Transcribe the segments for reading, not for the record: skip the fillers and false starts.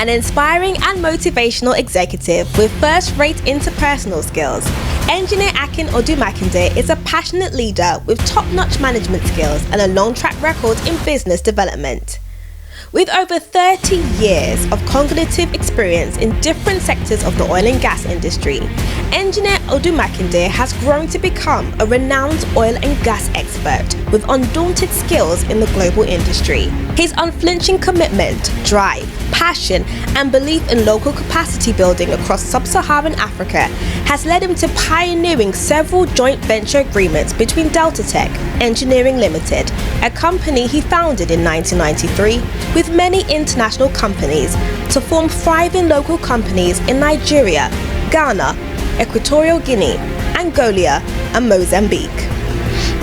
An inspiring and motivational executive with first-rate interpersonal skills, Engineer Akin Odumakinde is a passionate leader with top-notch management skills and a long track record in business development. With over 30 years of cognitive experience in different sectors of the oil and gas industry, Engineer Odumakinde has grown to become a renowned oil and gas expert with undaunted skills in the global industry. His unflinching commitment, drive, passion, and belief in local capacity building across sub-Saharan Africa has led him to pioneering several joint venture agreements between Delta Tech Engineering Limited, a company he founded in 1993, with many international companies to form thriving local companies in Nigeria, Ghana, Equatorial Guinea, Angola, and Mozambique.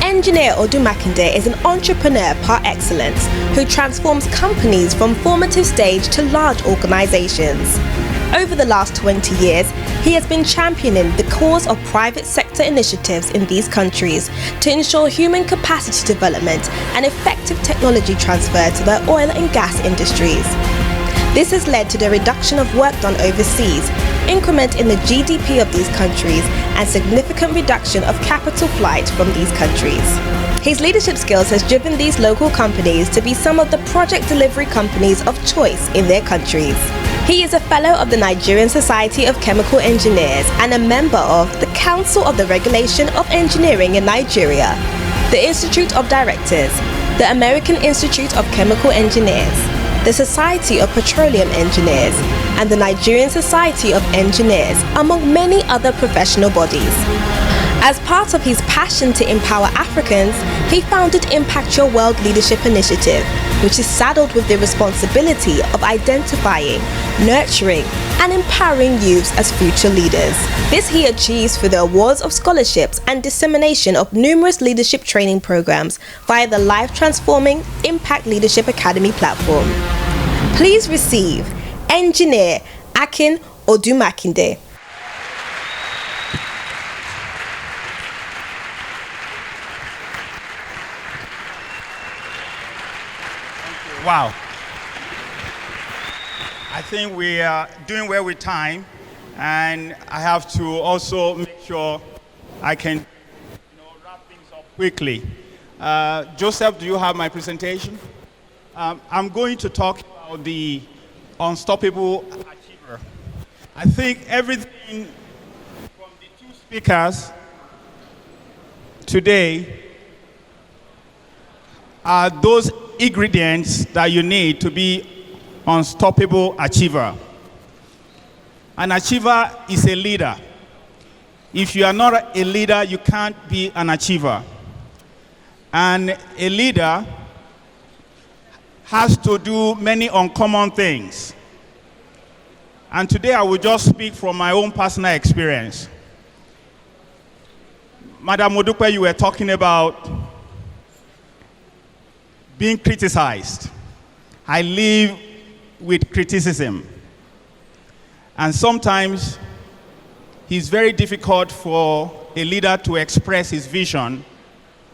Engineer Odumakinde is an entrepreneur par excellence who transforms companies from formative stage to large organizations. Over the last 20 years, he has been championing the cause of private sector initiatives in these countries to ensure human capacity development and effective technology transfer to the oil and gas industries. This has led to the reduction of work done overseas, increment in the GDP of these countries, and significant reduction of capital flight from these countries. His leadership skills has driven these local companies to be some of the project delivery companies of choice in their countries. He is a fellow of the Nigerian Society of Chemical Engineers and a member of the Council of the Regulation of Engineering in Nigeria, the Institute of Directors, the American Institute of Chemical Engineers, the Society of Petroleum Engineers, and the Nigerian Society of Engineers, among many other professional bodies. As part of his passion to empower Africans, he founded Impact Your World Leadership Initiative, which is saddled with the responsibility of identifying, nurturing, and empowering youths as future leaders. This he achieves through the awards of scholarships and dissemination of numerous leadership training programs via the Life Transforming Impact Leadership Academy platform. Please receive Engineer Akin Odumakinde. Wow. I think we are doing well with time, and I have to also make sure I can wrap things up quickly. Joseph, do you have my presentation? I'm going to talk about the unstoppable achiever. I think everything from the two speakers today are those ingredients that you need to be unstoppable achiever. An achiever is a leader. If you are not a leader, you can't be an achiever. And a leader has to do many uncommon things. And today I will just speak from my own personal experience. Madam Modupe, you were talking about being criticized. I live with criticism. And sometimes it's very difficult for a leader to express his vision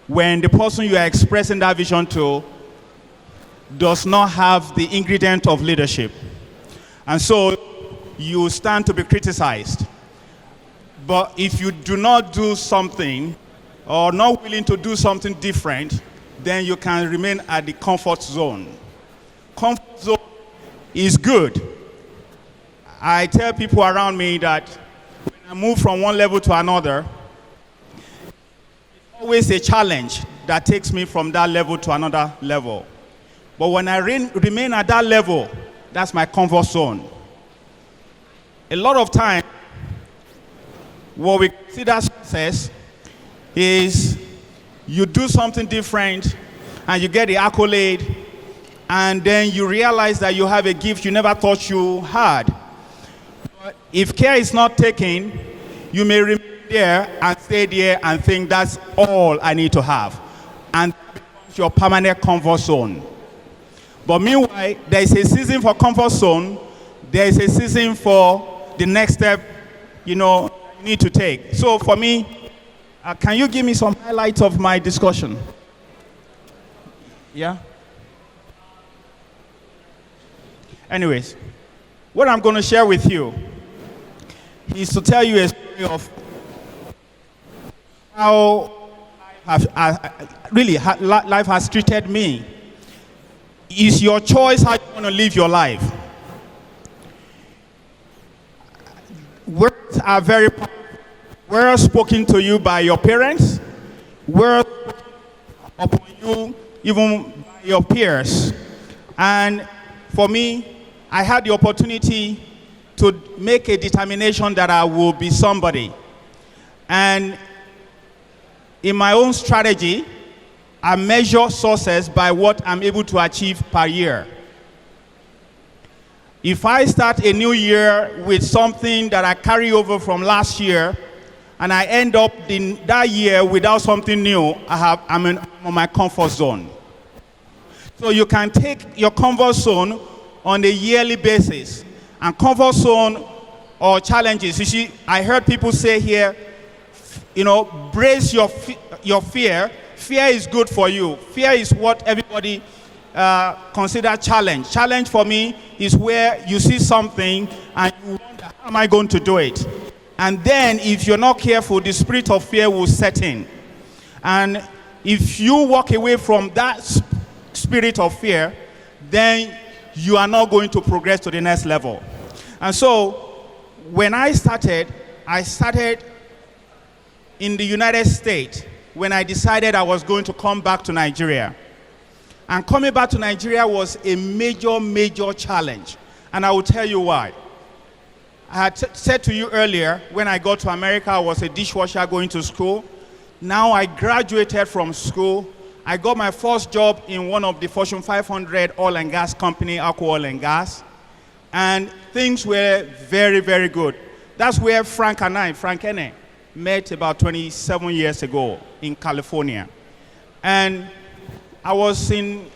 when the person you are expressing that vision to does not have the ingredient of leadership. And so you stand to be criticized. But if you do not do something or not willing to do something different, then you can remain at the comfort zone. Comfort zone is good. I tell people around me that when I move from one level to another, it's always a challenge that takes me from that level to another level. But when I remain at that level, that's my comfort zone. A lot of time, what we consider success is you do something different and you get the accolade, and then you realize that you have a gift you never thought you had. But if care is not taken, you may remain there and stay there and think that's all I need to have. And that becomes your permanent comfort zone. But meanwhile, there is a season for comfort zone, there is a season for the next step, you need to take. So for me, can you give me some highlights of my discussion? Yeah? Anyways, What I'm going to share with you is to tell you a story of how life has treated me. It's your choice how you want to live your life. Words are very powerful. Words spoken to you by your parents, words upon you even by your peers. And for me, I had the opportunity to make a determination that I will be somebody. And in my own strategy, I measure success by what I'm able to achieve per year. If I start a new year with something that I carry over from last year, and I end up in that year without something new, I'm on my comfort zone. So you can take your comfort zone on a yearly basis. And comfort zone or challenges, you see, I heard people say here, brace your fear. Fear is good for you. Fear is what everybody consider challenge. Challenge for me is where you see something and you wonder, how am I going to do it? And then if you're not careful, the spirit of fear will set in. And if you walk away from that spirit of fear, then you are not going to progress to the next level. And so when I started in the United States when I decided I was going to come back to Nigeria. And coming back to Nigeria was a major, major challenge. And I will tell you why. I had said to you earlier, when I got to America, I was a dishwasher going to school. Now I graduated from school. I got my first job in one of the Fortune 500 oil and gas company, Aqua Oil and Gas. And things were very, very good. That's where Frank Ene, met about 27 years ago in California. And I was in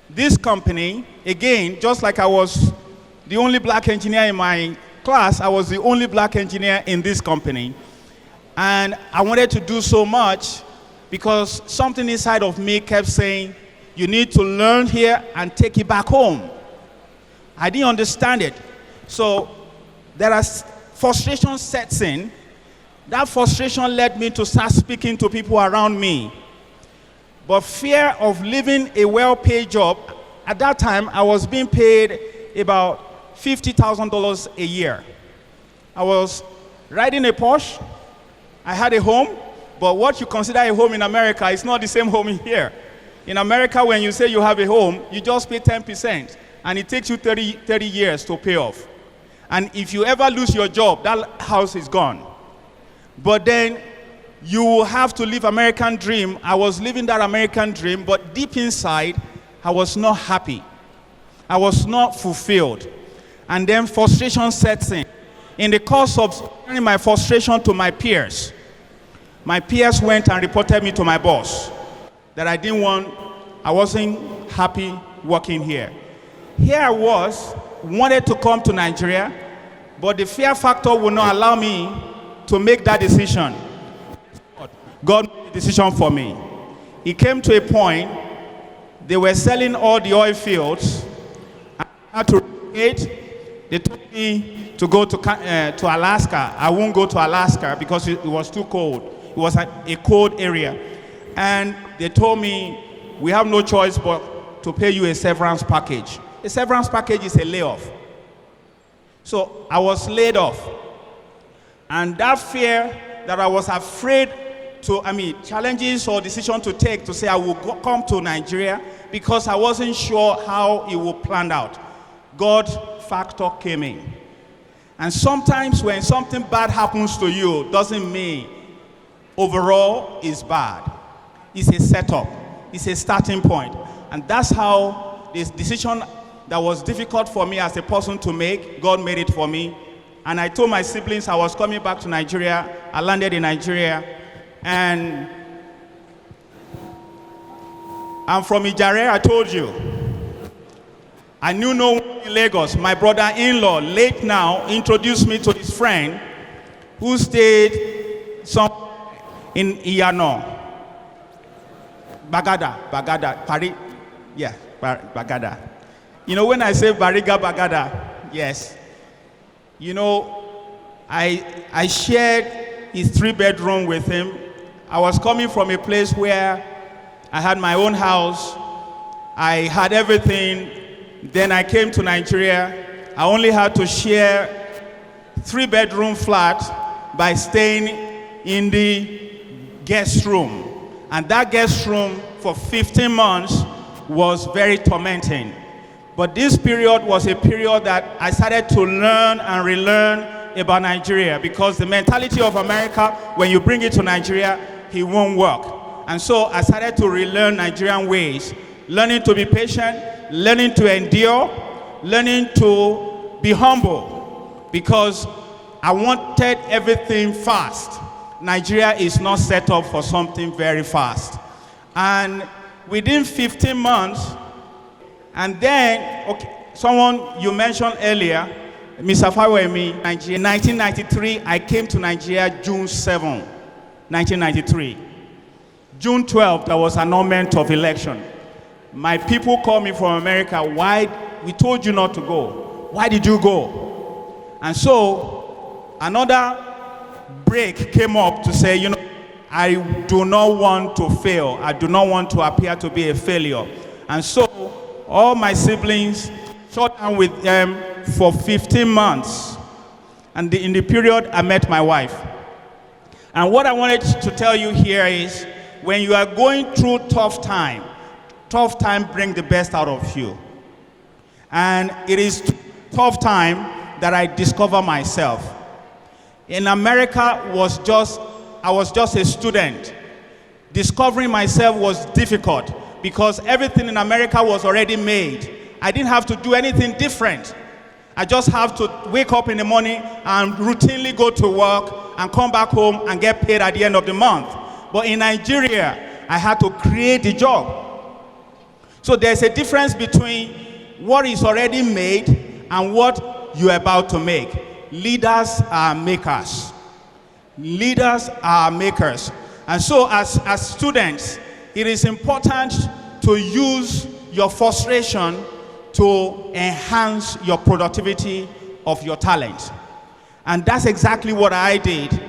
this company, again, just like I was the only black engineer in my class, I was the only black engineer in this company. And I wanted to do so much because something inside of me kept saying, you need to learn here and take it back home. I didn't understand it. So there are frustration sets in. That frustration led me to start speaking to people around me. But fear of leaving a well-paid job, at that time I was being paid about $50,000 a year. I was riding a Porsche, I had a home, but what you consider a home in America is not the same home in here. In America, when you say you have a home, you just pay 10%, and it takes you 30 years to pay off. And if you ever lose your job, that house is gone. But then you will have to live American dream. I was living that American dream, but deep inside, I was not happy. I was not fulfilled. And then frustration sets in. In the course of sharing my frustration to my peers went and reported me to my boss that I wasn't happy working here. Here I wanted to come to Nigeria, but the fear factor would not allow me to make that decision. God made the decision for me. It came to a point, they were selling all the oil fields. I had to relocate. They told me to go to Alaska. I won't go to Alaska because it was too cold. It was a cold area. And they told me, we have no choice but to pay you a severance package. A severance package is a layoff. So I was laid off. And that fear that I was afraid challenges or decision to take to say I will come to Nigeria because I wasn't sure how it would plan out. God factor came in. And sometimes when something bad happens to you, doesn't mean overall is bad. It's a setup. It's a starting point. And that's how this decision that was difficult for me as a person to make, God made it for me. And I told my siblings I was coming back to Nigeria. I landed in Nigeria. And I'm from Ijare, I told you. I knew no one in Lagos. My brother-in-law, late now, introduced me to his friend who stayed in Iyano. Bagada, Paris. Yeah, Bagada. You know, when I say Bariga, Bagada, yes. You know, I shared his 3-bedroom with him. I was coming from a place where I had my own house, I had everything. Then I came to Nigeria. I only had to share 3-bedroom flat by staying in the guest room. And that guest room for 15 months was very tormenting. But this period was a period that I started to learn and relearn about Nigeria, because the mentality of America, when you bring it to Nigeria, it won't work. And so I started to relearn Nigerian ways, learning to be patient, learning to endure, learning to be humble, because I wanted everything fast. Nigeria is not set up for something very fast. And within 15 months, and then, okay, someone you mentioned earlier, Mr. Fawemi, Nigeria, 1993, I came to Nigeria June 7, 1993. June 12th, there was announcement of election. My people called me from America, why, we told you not to go. Why did you go? And so, another break came up to say, you know, I do not want to fail. I do not want to appear to be a failure. And so, all my siblings shut down with them for 15 months. And in the period, I met my wife. And what I wanted to tell you here is, when you are going through tough time brings the best out of you. And it is tough time that I discover myself. In America, I was just a student. Discovering myself was difficult because everything in America was already made. I didn't have to do anything different. I just have to wake up in the morning and routinely go to work and come back home and get paid at the end of the month. But in Nigeria, I had to create the job. So there's a difference between what is already made and what you're about to make. Leaders are makers. Leaders are makers. And so as students, it is important to use your frustration to enhance your productivity of your talent. And that's exactly what I did.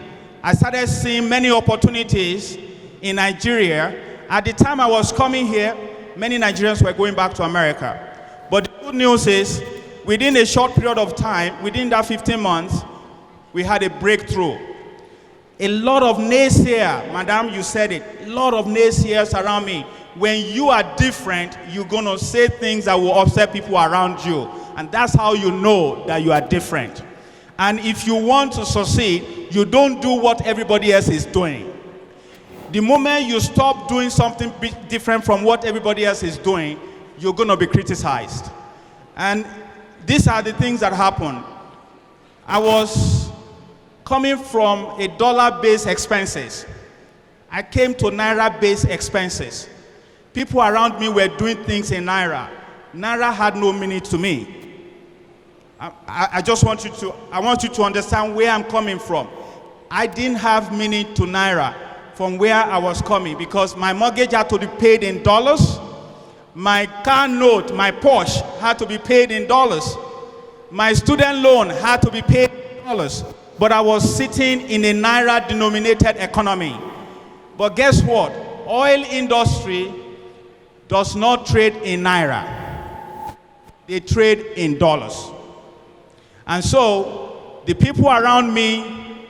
I started seeing many opportunities in Nigeria. At the time I was coming here, many Nigerians were going back to America. But the good news is, within a short period of time, within that 15 months, we had a breakthrough. A lot of naysayers, madam, you said it, a lot of naysayers around me. When you are different, you're going to say things that will upset people around you. And that's how you know that you are different. And if you want to succeed, you don't do what everybody else is doing. The moment you stop doing something different from what everybody else is doing, you're going to be criticized. And these are the things that happen. I was coming from a dollar-based expenses. I came to Naira-based expenses. People around me were doing things in Naira. Naira had no meaning to me. I want you to understand where I'm coming from. I didn't have meaning to Naira from where I was coming, because my mortgage had to be paid in dollars. My car note, my Porsche, had to be paid in dollars. My student loan had to be paid in dollars. But I was sitting in a Naira-denominated economy. But guess what? Oil industry does not trade in Naira. They trade in dollars. And so, the people around me,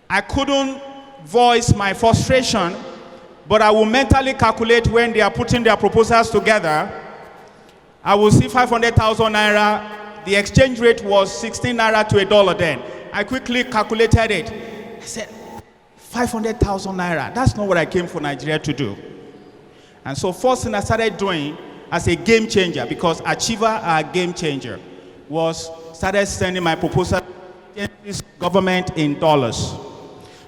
I couldn't voice my frustration, but I will mentally calculate when they are putting their proposals together. I will see 500,000 Naira. The exchange rate was 16 Naira to $1 then. I quickly calculated it. I said, 500,000 Naira. That's not what I came for Nigeria to do. And so first thing I started doing as a game changer, because Achiever are a game changer, was started sending my proposal to the government in dollars.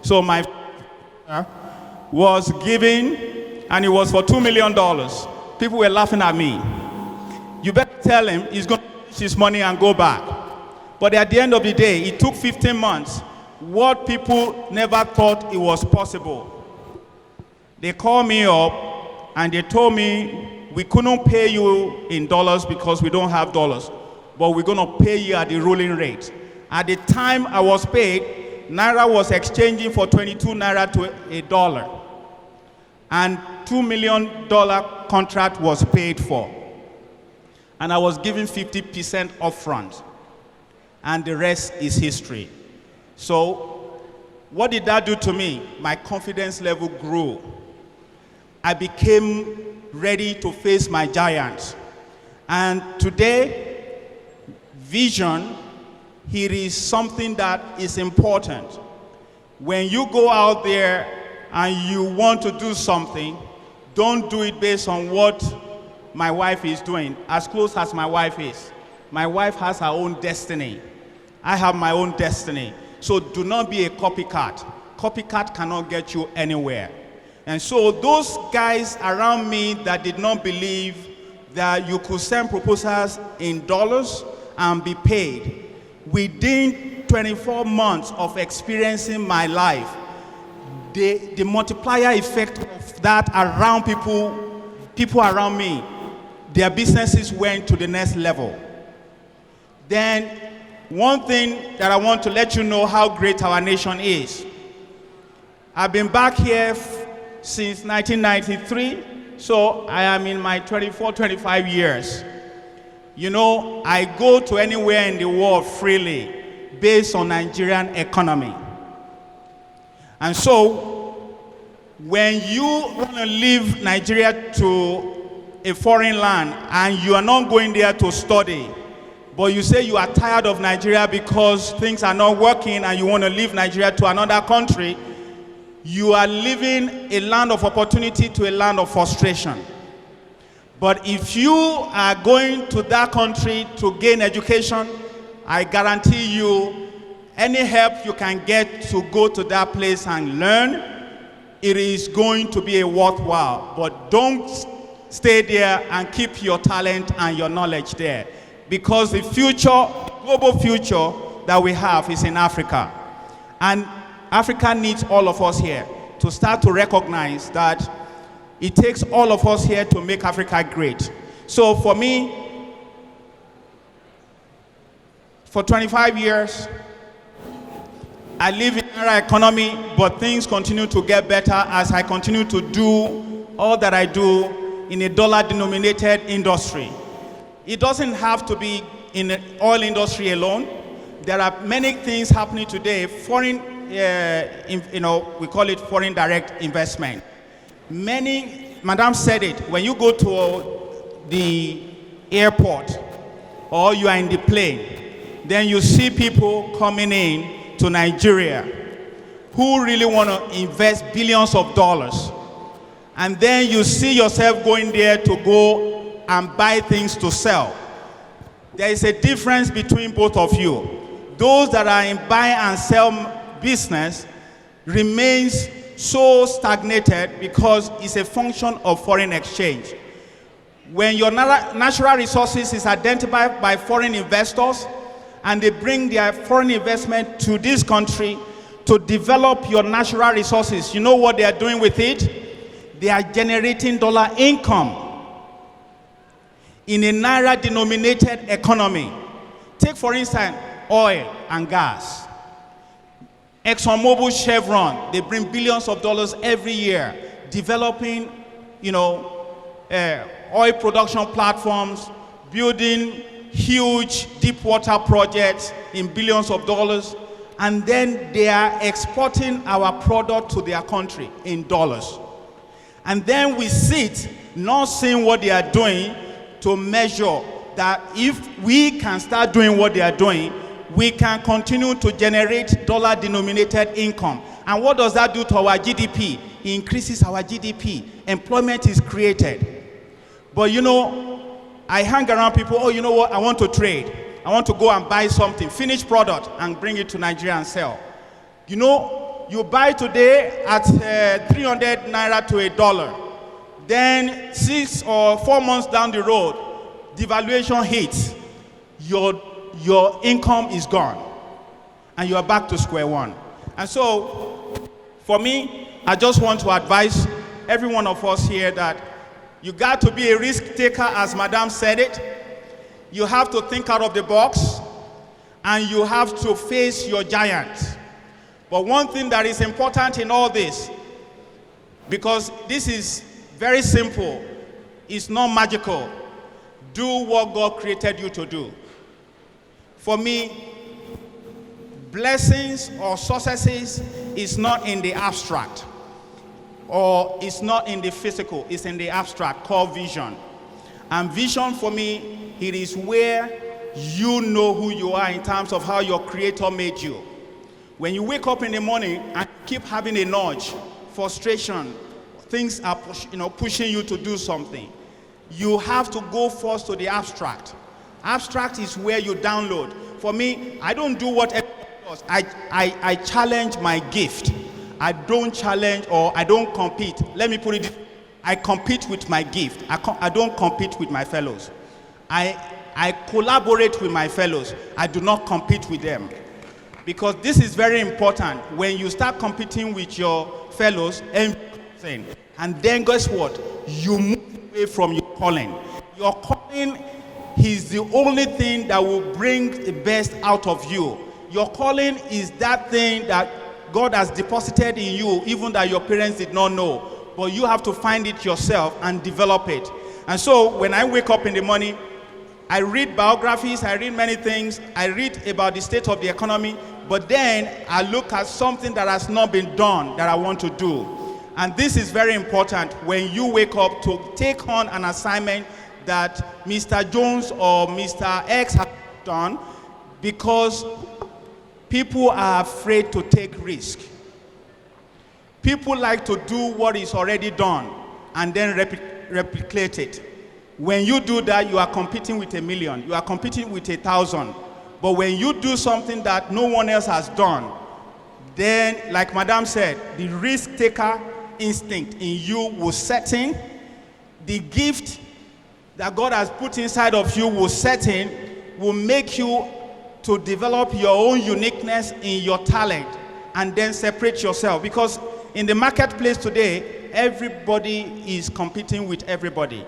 So my was giving, and it was for $2 million. People were laughing at me. You better tell him he's going to use his money and go back. But at the end of the day, it took 15 months. What people never thought it was possible. They called me up and they told me, we couldn't pay you in dollars because we don't have dollars, but we're going to pay you at the ruling rate. At the time I was paid, Naira was exchanging for 22 Naira to a dollar. And $2 million contract was paid for. And I was given 50% upfront. And the rest is history. So, what did that do to me? My confidence level grew. I became ready to face my giants. And today, vision, it is something that is important. When you go out there and you want to do something, don't do it based on what my wife is doing, as close as my wife is. My wife has her own destiny. I have my own destiny. So do not be a copycat. Copycat cannot get you anywhere. And so those guys around me that did not believe that you could send proposals in dollars and be paid, within 24 months of experiencing my life, the multiplier effect of that around people around me, their businesses went to the next level. Then one thing that I want to let you know how great our nation is. I've been back here since 1993, so I am in my 24, 25 years. You know, I go to anywhere in the world freely based on Nigerian economy. And so, when you want to leave Nigeria to a foreign land and you are not going there to study, but you say you are tired of Nigeria because things are not working and you want to leave Nigeria to another country, you are leaving a land of opportunity to a land of frustration. But if you are going to that country to gain education, I guarantee you, any help you can get to go to that place and learn, it is going to be a worthwhile. But don't stay there and keep your talent and your knowledge there. Because the future, global future that we have is in Africa. And Africa needs all of us here to start to recognize that it takes all of us here to make Africa great. So for me, for 25 years, I live in our economy, but things continue to get better as I continue to do all that I do in a dollar-denominated industry. It doesn't have to be in the oil industry alone. There are many things happening today. Foreign, we call it foreign direct investment. Madam said it, when you go to the airport or you are in the plane, then you see people coming in to Nigeria who really want to invest billions of dollars. And then you see yourself going there to go and buy things to sell. There is a difference between both of you. Those that are in buy and sell business remains so stagnated because it's a function of foreign exchange. When your natural resources is identified by foreign investors and they bring their foreign investment to this country to develop your natural resources, you know what they are doing with it? They are generating dollar income in a Naira denominated economy. Take for instance, oil and gas. ExxonMobil, Chevron, they bring billions of dollars every year developing, oil production platforms, building huge deep water projects in billions of dollars, and then they are exporting our product to their country in dollars. And then we sit not seeing what they are doing to measure that if we can start doing what they are doing, we can continue to generate dollar-denominated income. And what does that do to our GDP? It increases our GDP. Employment is created. But I hang around people, oh, you know what, I want to trade. I want to go and buy something, finished product, and bring it to Nigeria and sell. You buy today at 300 Naira to $1. Then 6 or 4 months down the road, devaluation hits. Your income is gone. And you are back to square one. And so, for me, I just want to advise every one of us here that you got to be a risk taker, as Madam said it. You have to think out of the box. and you have to face your giant. But one thing that is important in all this, because this is very simple, it's not magical. Do what God created you to do. For me, blessings or successes is not in the abstract, or it's not in the physical, it's in the abstract, called vision. And vision for me, it is where you know who you are in terms of how your creator made you. When you wake up in the morning and keep having a nudge, frustration, things are pushing you to do something, you have to go first to the abstract. Abstract is where you download. For me, I don't do what everyone does. I challenge my gift. I don't challenge or I don't compete. Let me put it this way. I compete with my gift. I don't compete with my fellows. I collaborate with my fellows. I do not compete with them. Because this is very important. When you start competing with your fellows, and then guess what? You move away from your calling. Your calling is the only thing that will bring the best out of you. Your calling is that thing that God has deposited in you, even that your parents did not know. But you have to find it yourself and develop it. And so when I wake up in the morning, I read biographies, I read many things, I read about the state of the economy, but then I look at something that has not been done that I want to do. And this is very important when you wake up to take on an assignment that Mr. Jones or Mr. X have done, because people are afraid to take risk. People like to do what is already done and then replicate it. When you do that, you are competing with 1 million. You are competing with 1,000. But when you do something that no one else has done, then, like Madam said, the risk-taker instinct in you will set in. The gift that God has put inside of you will set in, will make you to develop your own uniqueness in your talent and then separate yourself. Because in the marketplace today, everybody is competing with everybody.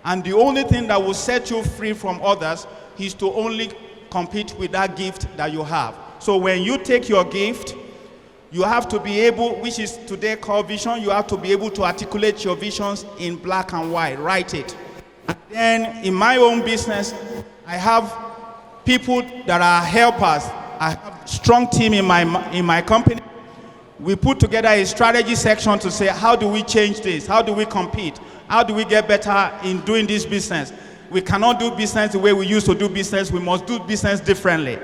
And the only thing that will set you free from others is to only compete with that gift that you have. So when you take your gift, you have to be able, which is today called vision, you have to be able to articulate your visions in black and white, write it. And then in my own business, I have people that are helpers. I have a strong team in my company. We put together a strategy section to say, how do we change this? How do we compete? How do we get better in doing this business? We cannot do business the way we used to do business. We must do business differently.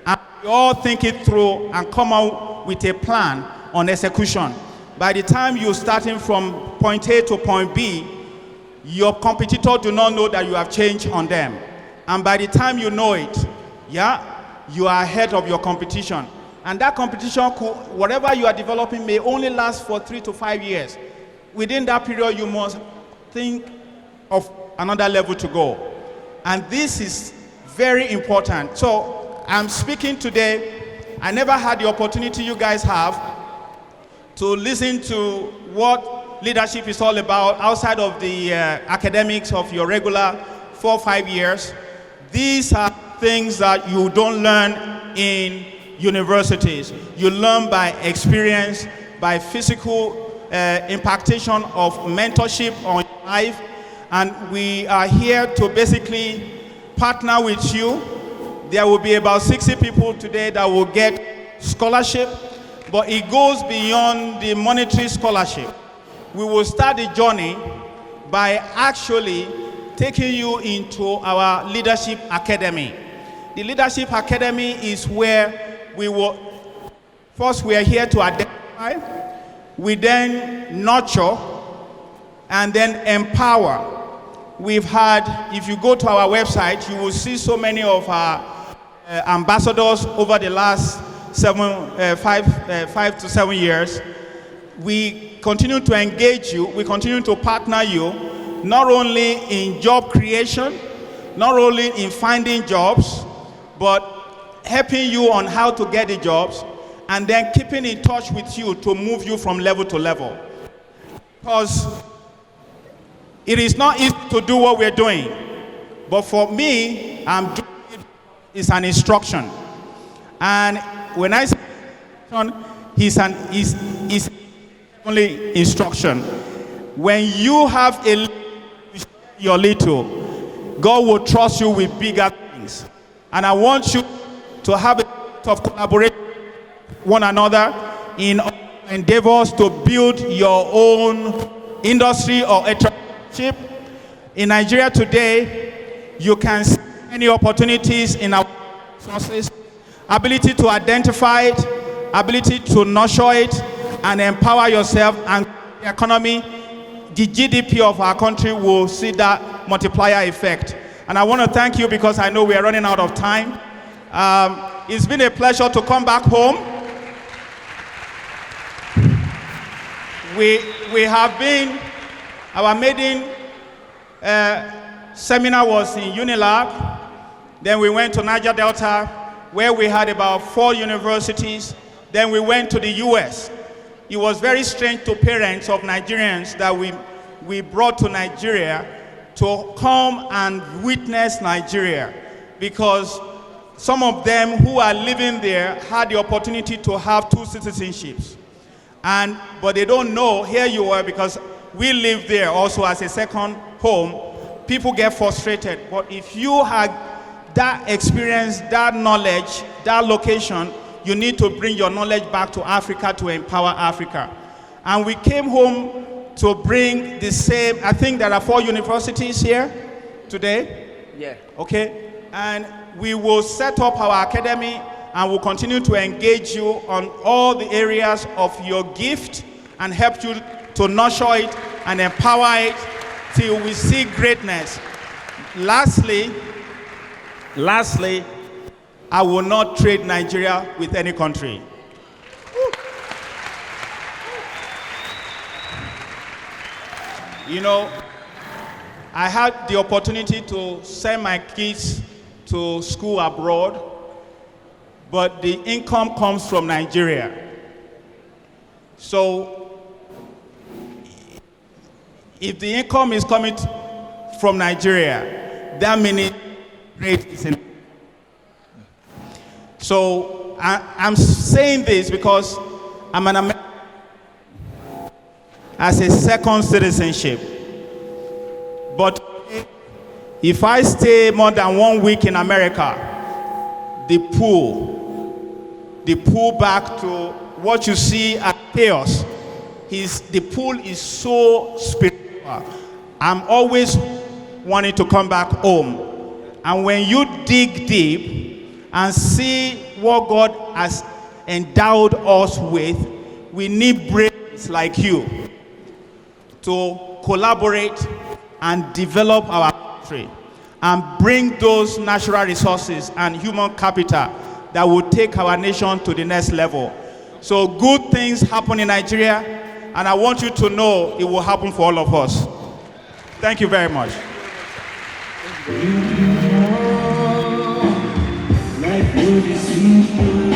And we all think it through and come out with a plan on execution. By the time you're starting from point A to point B, your competitor do not know that you have changed on them. And by the time you know it, you are ahead of your competition. And that competition, whatever you are developing, may only last for 3 to 5 years. Within that period, you must think of another level to go. And this is very important. So I'm speaking today. I never had the opportunity you guys have to listen to what leadership is all about outside of the academics of your regular 4 or 5 years. These are things that you don't learn in universities. You learn by experience, by physical impactation of mentorship on your life. And we are here to basically partner with you. There will be about 60 people today that will get scholarship, but it goes beyond the monetary scholarship. We will start the journey by actually taking you into our Leadership Academy. The Leadership Academy is where we are here to identify, we then nurture, and then empower. We've had, if you go to our website, you will see so many of our ambassadors over the last 5 to 7 years. We continue to engage you, we continue to partner you, not only in job creation, not only in finding jobs, but helping you on how to get the jobs, and then keeping in touch with you to move you from level to level. Because it is not easy to do what we're doing, but for me, I'm doing it is an instruction. And when I say is only instruction. When you have your little, God will trust you with bigger things. And I want you to have a bit of collaboration with one another in endeavors to build your own industry or entrepreneurship. In Nigeria today, you can see many opportunities in our resources, ability to identify it, ability to nurture it, and empower yourself and the economy. The GDP of our country will see that multiplier effect. And I want to thank you because I know we are running out of time. It's been a pleasure to come back home. We have been, our maiden seminar was in Unilab. Then we went to Niger Delta, where we had about 4 universities. Then we went to the US. It was very strange to parents of Nigerians that we brought to Nigeria to come and witness Nigeria, because some of them who are living there had the opportunity to have 2 citizenships. But they don't know, here you are, because we live there also as a second home. People get frustrated. But if you had that experience, that knowledge, that location, you need to bring your knowledge back to Africa to empower Africa. And we came home to bring the same. I think there are 4 universities here today. Yeah. Okay. And we will set up our academy and we'll continue to engage you on all the areas of your gift and help you to nurture it and empower it till we see greatness. Lastly, I will not trade Nigeria with any country. You know, I had the opportunity to send my kids to school abroad, but the income comes from Nigeria. So, if the income is coming from Nigeria, that means rate is in. So I'm saying this because I'm an American as a second citizenship. But if I stay more than 1 week in America, the pull back to what you see as chaos, the pull is so spiritual. I'm always wanting to come back home. And when you dig deep and see what God has endowed us with, we need brains like you to collaborate and develop our country and bring those natural resources and human capital that will take our nation to the next level. So good things happen in Nigeria, and I want you to know it will happen for all of us. Thank you very much. Life would be simple.